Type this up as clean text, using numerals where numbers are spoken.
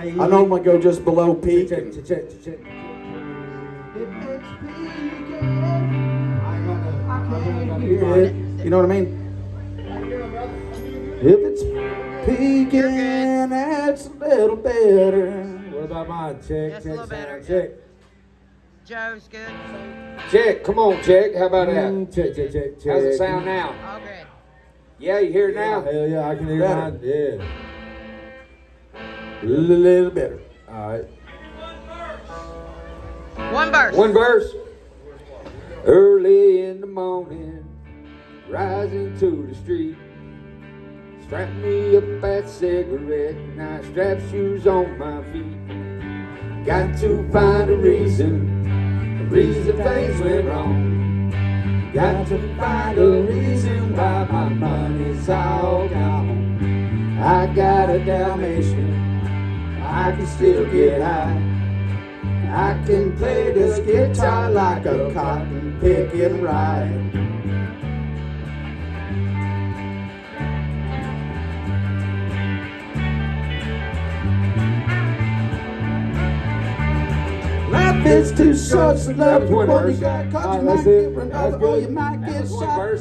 I normally go just below peak. Check. You know what I mean? If it's peaking, it's a little better. What about mine? Check. That's a little better. Check. Joe's good. Check. Come on, check. How about that? Check. How's it sound now? Okay. Yeah, you hear it now? Hell yeah, I can hear Better. mine. Yeah. A little better. All right. One verse. One verse. Early in the morning, rising to the street. Strap me up that cigarette and I strap shoes on my feet. Got to find a reason things went wrong. Got to find a reason why my money's all gone. I got a Dalmatian, I can still get high. I can play this guitar like a cotton picking ride. Life is too short, so love you when you got caught. You might get run over or you might get shot.